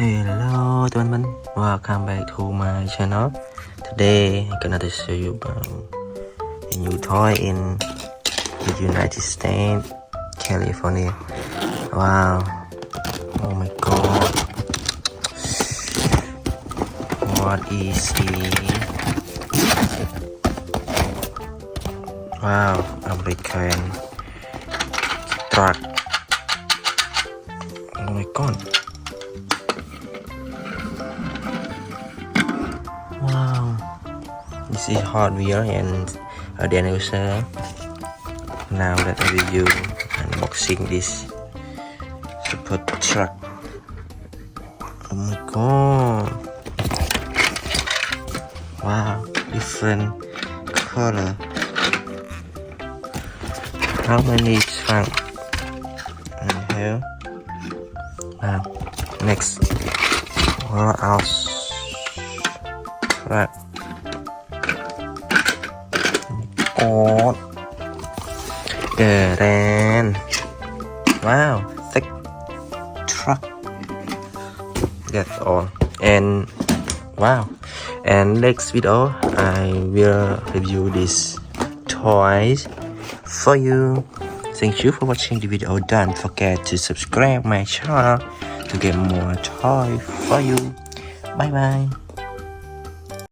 Hello teman-teman, welcome back to my channel. Today I'm gonna show you about a new toy in the United States, California. Wow, oh my god, what is it? Wow, American Truk. Oh my god. Wow, this is hardware and a dinosaur. Now that I will unboxing this super truck. Oh my god! Wow, different color. How many trunk? And here. Wow. Next, what else? Right. Oh, keren. Wow, thick truck. That's all. And wow. And next video, I will review this toys for you. Thank you for watching the video. Don't forget to subscribe my channel to get more toy for you. Bye bye.